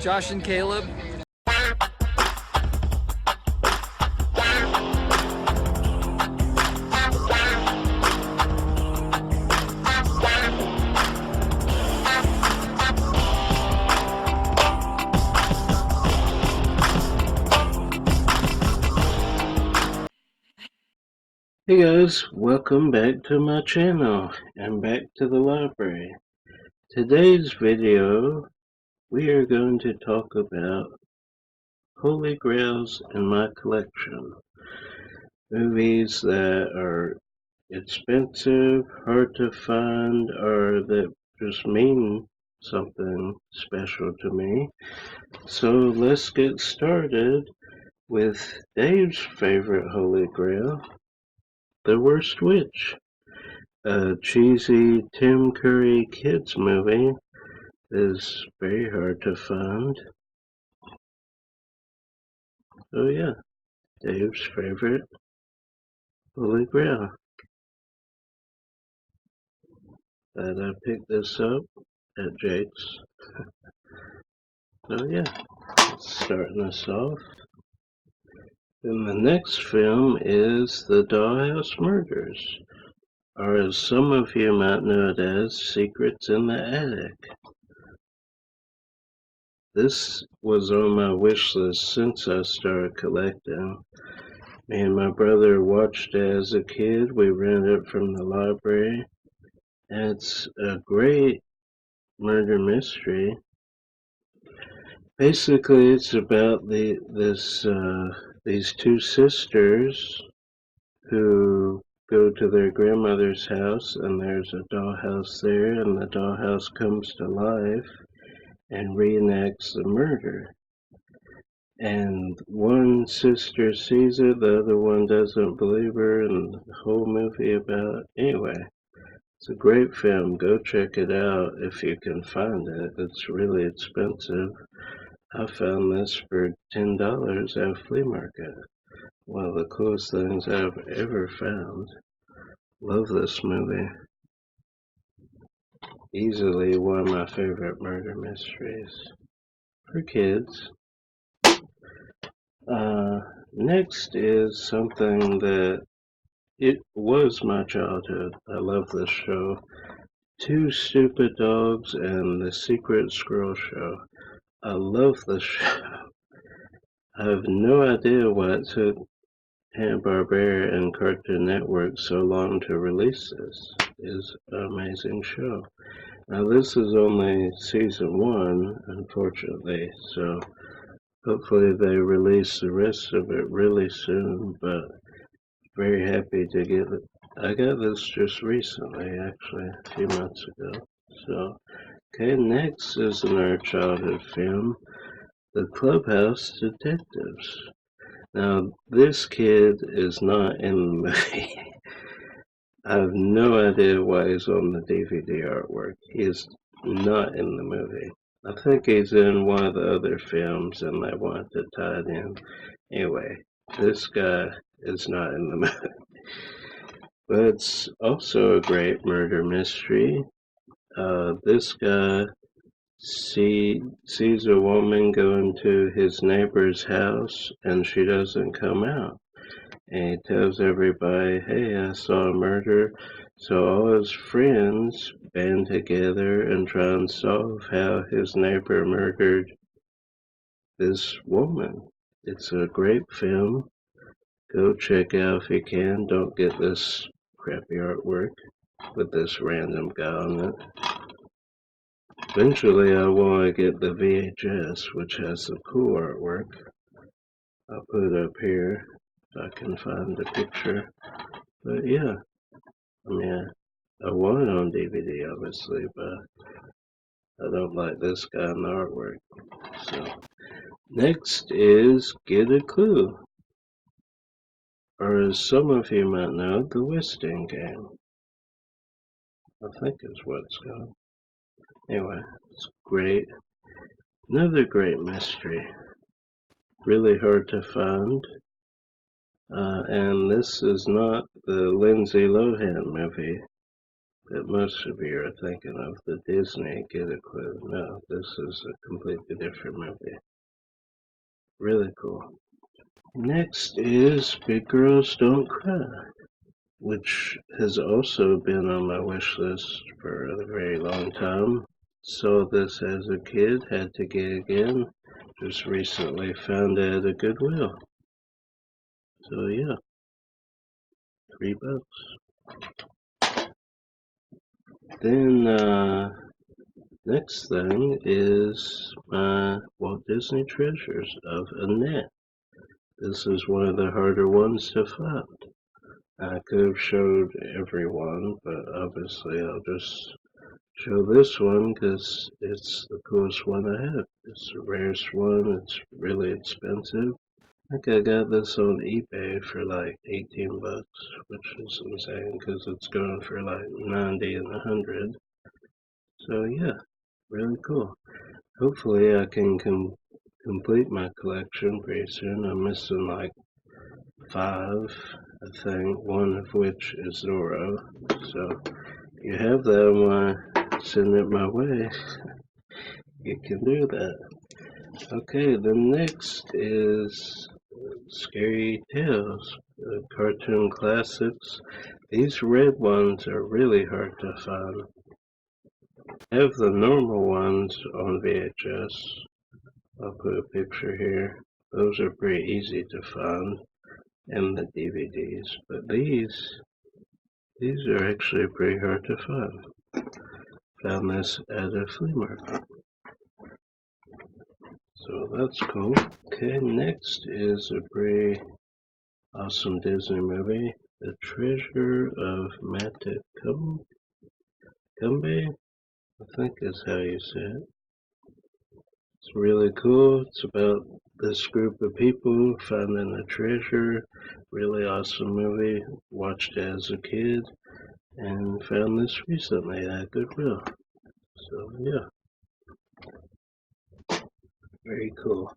Josh and Caleb. Hey guys, welcome back to my channel and back to the library. Today's video we are going to talk about Holy Grails in my collection. Movies that are expensive, hard to find, or that just mean something special to me. So let's get started with Dave's favorite Holy Grail, The Worst Witch. A cheesy Tim Curry kids movie is very hard to find. Oh yeah, Dave's favorite Holy Grail. And I picked this up at Jake's. So yeah, starting us off. And the next film is The Dollhouse Murders, or as some of you might know it as, Secrets in the Attic. This was on my wish list since I started collecting. Me and my brother watched it as a kid. We rented it from the library. And it's a great murder mystery. Basically, it's about these two sisters who go to their grandmother's house, and there's a dollhouse there, and the dollhouse comes to life and reenacts the murder. And one sister sees it, the other one doesn't believe her, and the whole movie about... Anyway, it's a great film. Go check it out if you can find it. It's really expensive. I found this for $10 at a flea market. One of the coolest things I've ever found. Love this movie. Easily one of my favorite murder mysteries. For kids. Next is something that it was my childhood. I love this show. Two Stupid Dogs and The Secret Squirrel Show. I love this show. I have no idea why it took Hanna-Barbera and Cartoon Network so long to release this. It's an amazing show. Now this is only season 1, unfortunately, so hopefully they release the rest of it really soon, but very happy to get it. I got this just recently, actually, a few months ago. So, okay, next is another childhood film, The Clubhouse Detectives. Now, this kid is not in the movie. I have no idea why he's on the DVD artwork. He is not in the movie. I think he's in one of the other films and they wanted to tie it in. Anyway, this guy is not in the movie. But it's also a great murder mystery. This guy sees a woman go into his neighbor's house and she doesn't come out. And he tells everybody, hey, I saw a murder. So all his friends band together and try and solve how his neighbor murdered this woman. It's a great film. Go check out if you can. Don't get this crappy artwork with this random guy on it. Eventually I want to get the VHS, which has some cool artwork. I'll put it up here if I can find the picture. But yeah, I mean, I want it on DVD obviously, but I don't like this guy in the artwork. So, next is Get a Clue, or as some of you might know, The Westing Game. I think is what it's called. Anyway, it's great. Another great mystery. Really hard to find. And this is not the Lindsay Lohan movie. that most of you are thinking of, the Disney Get a Clue. No, this is a completely different movie. Really cool. Next is Big Girls Don't Cry, which has also been on my wish list for a very long time. Saw this as a kid, had to get it again. Just recently found it at a Goodwill. So yeah, $3. Then next thing is my Walt Disney Treasures of Annette. This is one of the harder ones to find. I could have showed everyone, but obviously I'll just show this one because it's the coolest one I have. It's the rarest one. It's really expensive. I think I got this on eBay for like $18, which is insane because it's going for like 90 and 100. So yeah, really cool. Hopefully I can complete my collection pretty soon. I'm missing like 5, I think, one of which is Zorro. So if you have that and want to send it my way, you can do that. Okay, the next is Scary Tales, cartoon classics. These red ones are really hard to find. I have the normal ones on VHS. I'll put a picture here. Those are pretty easy to find, and the DVDs. But these are actually pretty hard to find. Found this at a flea market. So that's cool. Okay, next is a pretty awesome Disney movie, The Treasure of Manta. I think is how you say it. It's really cool. It's about this group of people finding a treasure. Really awesome movie. Watched it as a kid and found this recently at Goodwill. So yeah, very cool.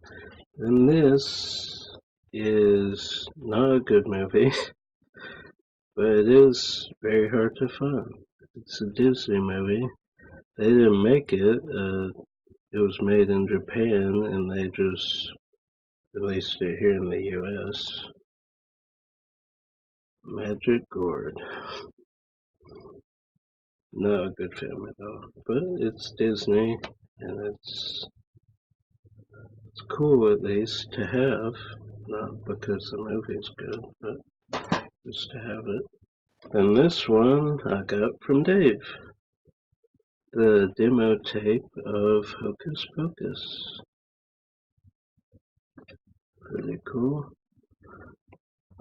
And this is not a good movie, but it is very hard to find. It's a Disney movie. They didn't make it. It was made in Japan, and they just released it here in the U.S. Magic Gourd. Not a good film at all, but it's Disney, and it's cool at least to have. Not because the movie's good, but just to have it. And this one I got from Dave. The demo tape of Hocus Pocus. Pretty cool.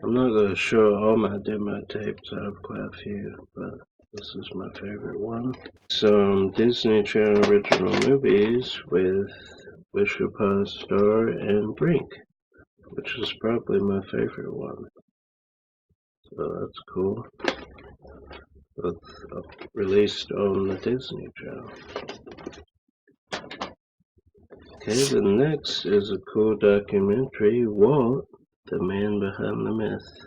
I'm not going to show all my demo tapes, I have quite a few, but this is my favorite one. Some Disney Channel original movies with Wish Upon a Star and Brink, which is probably my favorite one. So that's cool. Both released on the Disney Channel. Okay, the next is a cool documentary, Walt, the Man Behind the Myth.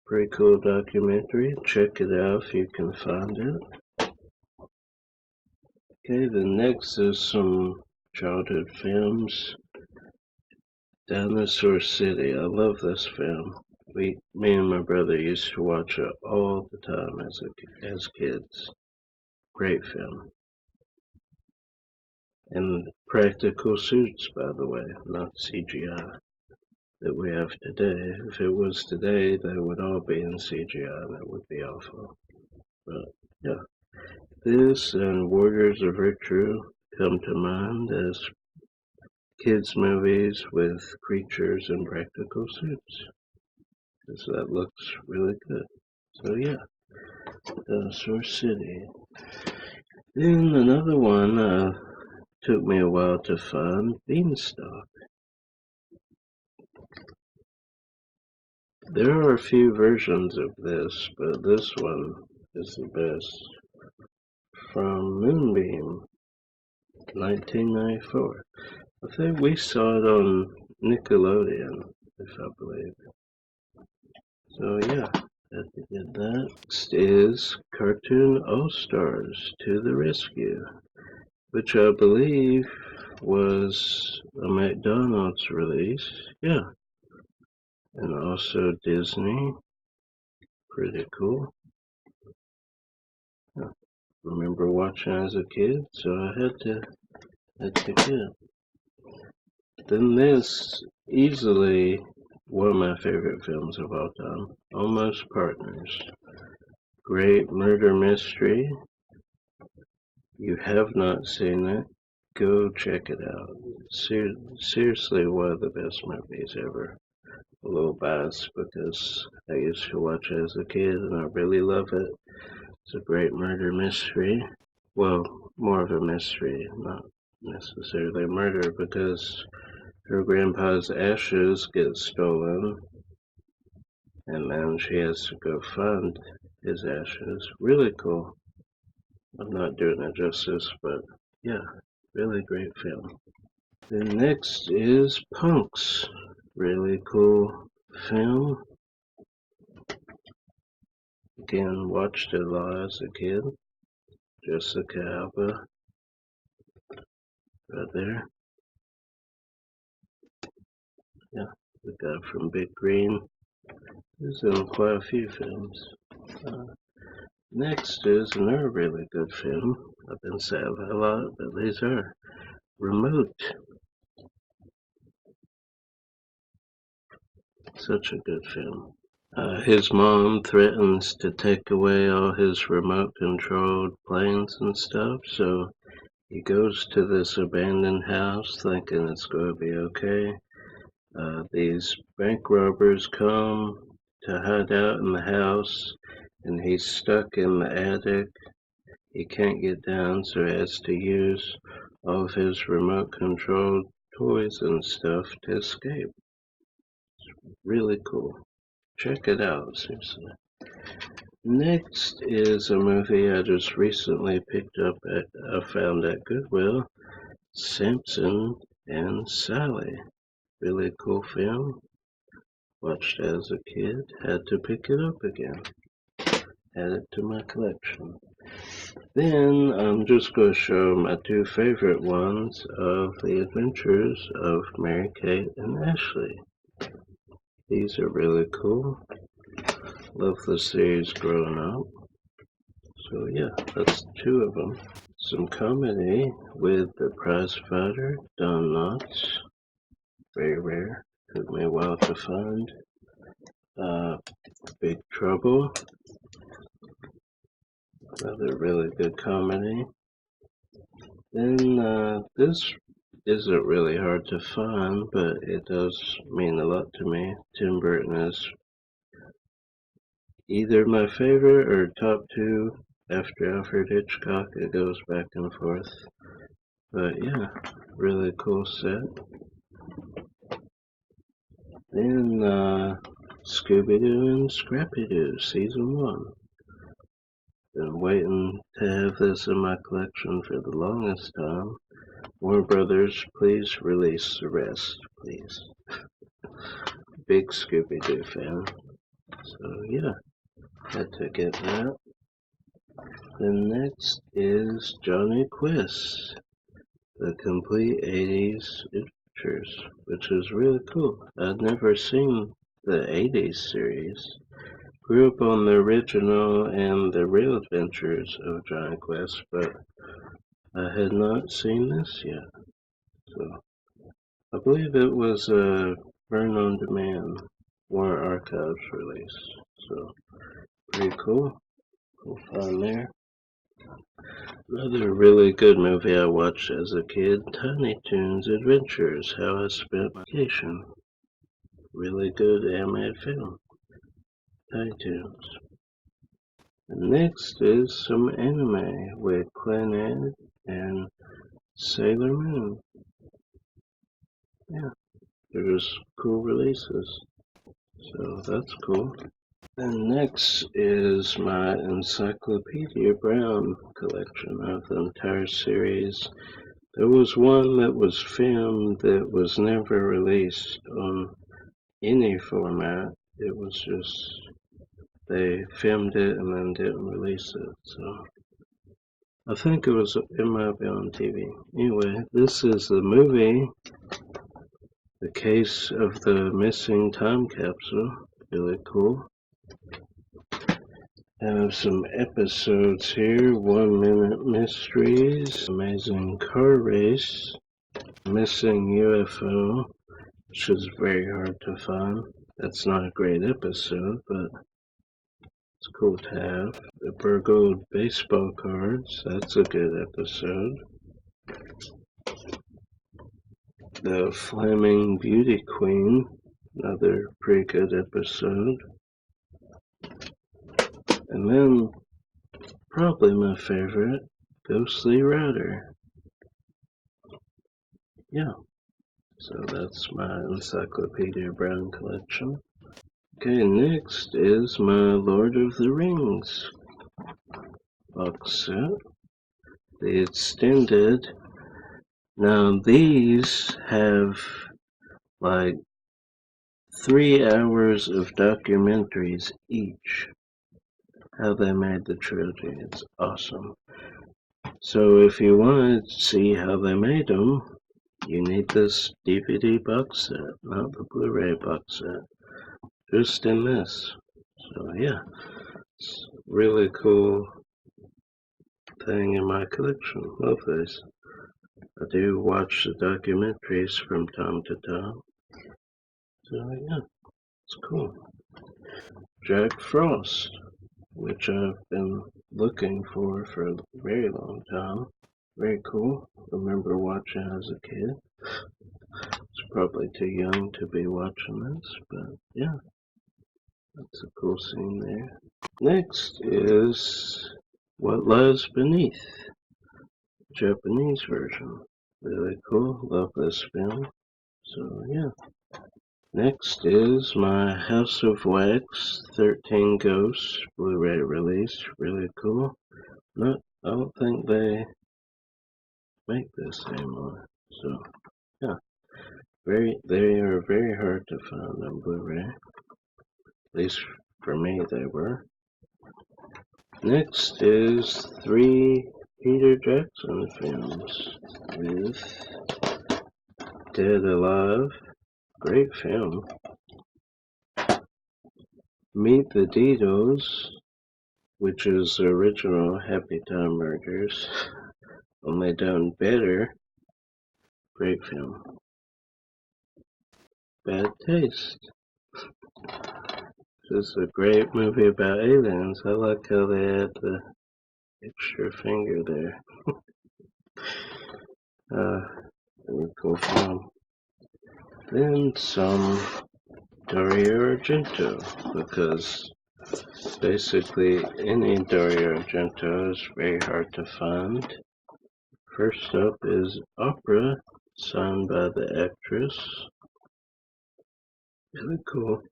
Pretty cool documentary. Check it out if you can find it. Okay, the next is some childhood films. Dinosaur City. I love this film. Me and my brother used to watch it all the time as kids. Great film. And practical suits, by the way, not CGI that we have today. If it was today, they would all be in CGI, and it would be awful. But yeah, this and Warriors of Virtue come to mind as kids' movies with creatures and practical suits, because that looks really good. So yeah, Dinosaur City. Then another one took me a while to find, Beanstalk. There are a few versions of this, but this one is the best. From Moonbeam, 1994. I think we saw it on Nickelodeon, if I believe. So yeah, Had to get that. Next is Cartoon All-Stars to the Rescue, which I believe was a McDonald's release. Yeah. And also Disney. Pretty cool. I remember watching as a kid, so I had to get it. Then this, easily one of my favorite films of all time, Almost Partners. Great murder mystery. You have not seen it, go check it out. Seriously, one of the best movies ever. A little biased because I used to watch it as a kid and I really love it. It's a great murder mystery. Well, more of a mystery, not necessarily murder, because her grandpa's ashes get stolen and then she has to go find his ashes. Really cool. I'm not doing it justice, but yeah, really great film. The next is Punks. Really cool film. Again, watched it a lot as a kid. Jessica Alba. Right there. Yeah, the guy from Big Green. He's in quite a few films. Next is another really good film. I've been saying a lot, but these are Remote. Such a good film. His mom threatens to take away all his remote-controlled planes and stuff, so he goes to this abandoned house thinking it's going to be okay. These bank robbers come to hide out in the house, and he's stuck in the attic. He can't get down, so he has to use all of his remote-controlled toys and stuff to escape. It's really cool. Check it out, seriously. Next is a movie I just recently picked up I found at Goodwill. Samson and Sally. Really cool film. Watched as a kid. Had to pick it up again. Add it to my collection. Then I'm just going to show my two favorite ones of The Adventures of Mary-Kate and Ashley. These are really cool. Love the series growing up. So yeah, that's two of them. Some comedy with The Prizefighter, Don Knotts. Very rare. Took me a while to find. Big Trouble. Another really good comedy. Then this isn't really hard to find, but it does mean a lot to me. Tim Burton is either my favorite or top two after Alfred Hitchcock. It goes back and forth. But yeah, really cool set. Then Scooby-Doo and Scrappy-Doo Season 1. Been waiting to have this in my collection for the longest time. Warner Brothers, please release the rest, please. Big Scooby-Doo fan. So yeah, had to get that. Then next is Jonny Quest, the complete 80s adventures, which is really cool. I'd never seen the 80s series. Grew up on the original and the real adventures of Jonny Quest, but I had not seen this yet. So I believe it was a Burn on Demand Warner Archives release. So pretty cool. Cool find there. Another really good movie I watched as a kid, Tiny Toons Adventures, How I Spent Vacation. Really good animated film. Tiny Toons. And next is some anime with Clannad and Sailor Moon. Yeah, they're just cool releases. So that's cool. And next is my Encyclopedia Brown collection of the entire series. There was one that was filmed that was never released on any format. It was just they filmed it and then didn't release it. So I think it might be on TV. Anyway, this is the movie, The Case of the Missing Time Capsule. Really cool. I have some episodes here. 1 Minute Mysteries, Amazing Car Race, Missing UFO, which is very hard to find. That's not a great episode, but it's cool to have. The Burgled Baseball Cards, that's a good episode. The Flaming Beauty Queen, another pretty good episode. And then, probably my favorite, Ghostly Rider. Yeah, so that's my Encyclopedia Brown collection. Okay, next is my Lord of the Rings box set. The extended. Now these have like 3 hours of documentaries each. How they made the trilogy, it's awesome. So if you want to see how they made them, you need this DVD box set, not the Blu-ray box set. Just in this. So yeah, it's a really cool thing in my collection. Love this. I do watch the documentaries from time to time. So yeah, it's cool. Jack Frost, which I've been looking for a very long time. Very cool. Remember watching as a kid. It's probably too young to be watching this, but yeah, that's a cool scene there. Next is What Lies Beneath, Japanese version. Really cool. Love this film. So yeah. Next is my House of Wax 13 Ghosts Blu-ray release. Really cool. I don't think they make this anymore. So yeah. They are very hard to find on Blu-ray. At least for me they were. Next is 3 Peter Jackson films with Dead Alive, great film. Meet the Didos, which is the original Happy Time Murders, only done better, great film. Bad Taste, this is a great movie about aliens. I like how they add the extra finger there. Really cool film. Then some Dario Argento, because basically any Dario Argento is very hard to find. First up is Opera, signed by the actress. Really cool.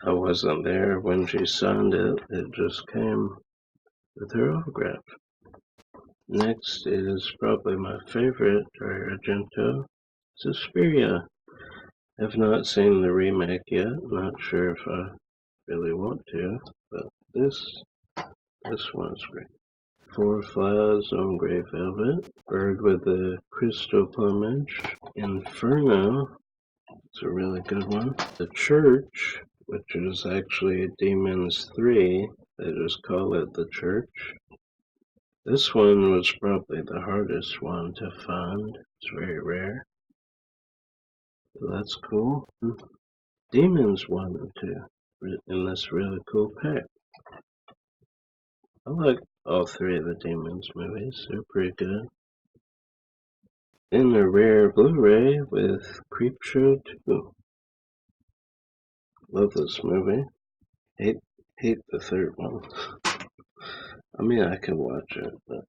I wasn't there when she signed it, it just came with her autograph. Next is probably my favorite Dario Argento, Suspiria. I've not seen the remake yet, not sure if I really want to, but this one's great. Four Flies on Grey Velvet, Bird with the Crystal Plumage, Infernal, it's a really good one. The Church, which is actually Demons 3, they just call it The Church. This one was probably the hardest one to find, it's very rare. So that's cool. Demons 1 and 2 in this really cool pack. I like all 3 of the Demons movies, they're pretty good. Then a rare Blu-ray with Creepshow 2. Love this movie. Hate the third one. I mean, I can watch it, but.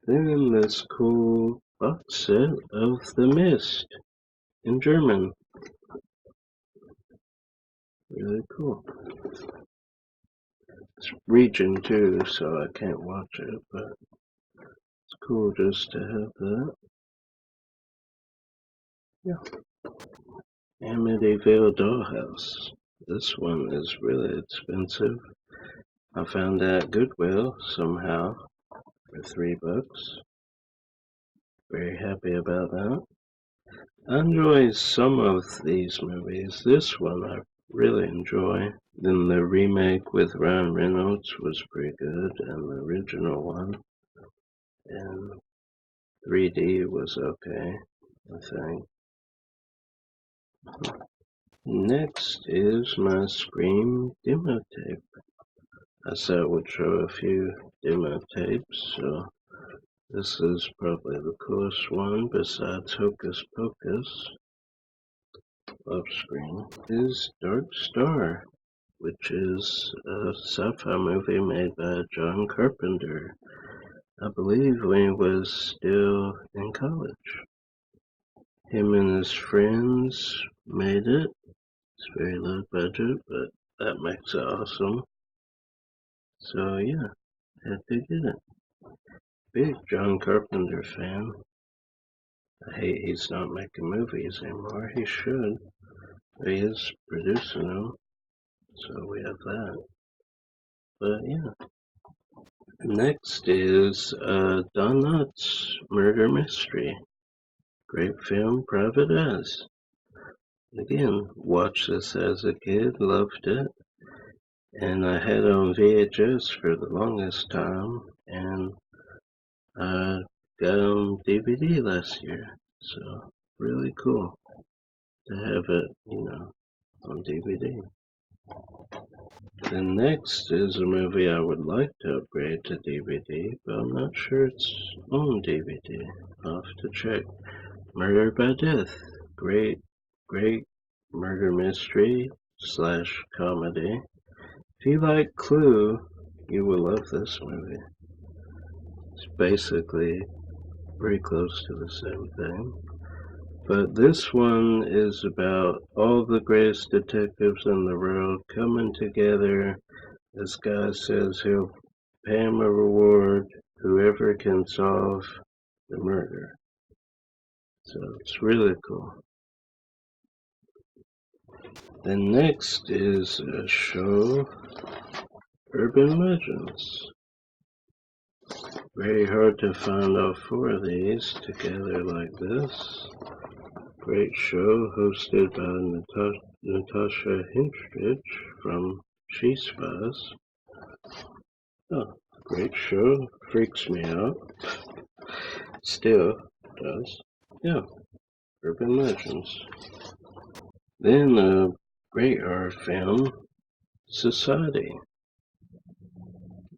Then this cool box set of The Mist in German. Really cool. It's region 2, so I can't watch it, but it's cool just to have that. Yeah. Amityville Dollhouse. This one is really expensive. I found that at Goodwill somehow for $3. Very happy about that. I enjoy some of these movies. This one I really enjoy. Then the remake with Ryan Reynolds was pretty good, and the original one in 3D was okay, I think. Next is my Scream demo tape. I said I would show a few demo tapes, so this is probably the coolest one besides Hocus Pocus. Love Scream. Is Dark Star, which is a sci-fi movie made by John Carpenter. I believe when he was still in college. Him and his friends made it. It's very low budget, but that makes it awesome. So yeah, had to get it. Big John Carpenter fan. I hate he's not making movies anymore. He should. He is producing them, so we have that. But yeah. Next is Don Knotts' Murder Mystery. Great film, Providence. Again, watched this as a kid, loved it. And I had it on VHS for the longest time, and I got it on DVD last year. So, really cool to have it, on DVD. The next is a movie I would like to upgrade to DVD, but I'm not sure it's on DVD. I'll have to check. Murder by Death. Great murder mystery / comedy. If you like Clue, you will love this movie. It's basically pretty close to the same thing. But this one is about all the greatest detectives in the world coming together. This guy says he'll pay him a reward, whoever can solve the murder. So it's really cool. Then next is a show, Urban Legends. Very hard to find all 4 of these together like this. Great show hosted by Natasha Henstridge from She Spies. Oh, great show. Freaks me out. Still does. Yeah, Urban Legends. Then a great horror film, Society.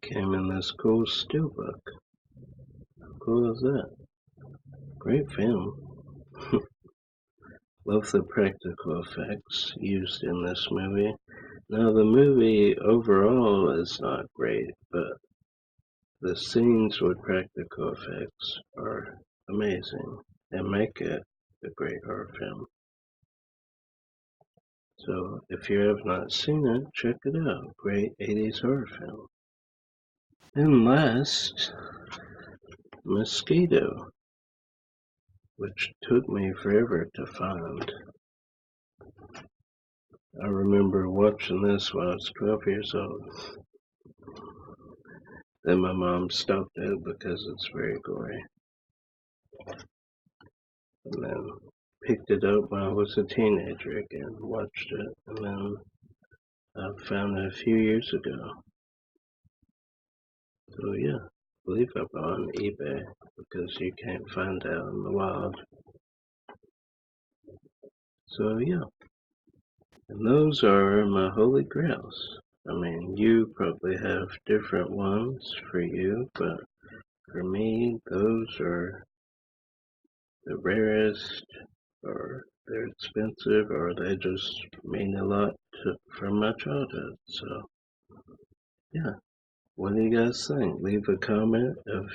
Came in this cool steelbook. How cool is that? Great film. Love the practical effects used in this movie. Now the movie overall is not great, but the scenes with practical effects are amazing and make it a great horror film. So if you have not seen it, check it out. Great 80s horror film. And last, Mosquito, which took me forever to find. I remember watching this when I was 12 years old. Then my mom stopped it because it's very gory. And then picked it up when I was a teenager again, watched it, and then I found it a few years ago. So yeah, I believe I bought on eBay because you can't find it out in the wild. So yeah, and those are my Holy Grails. I mean, you probably have different ones for you, but for me, those are the rarest, or they're expensive, or they just mean a lot from my childhood. So, yeah. What do you guys think? Leave a comment of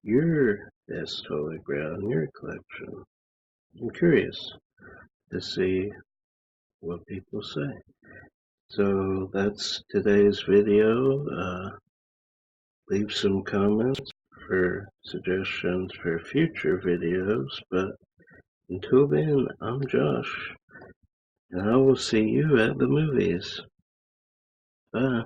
your best Holy Grail in your collection. I'm curious to see what people say. So that's today's video. Leave some comments for suggestions for future videos, but until then, I'm Josh, and I will see you at the movies. Bye.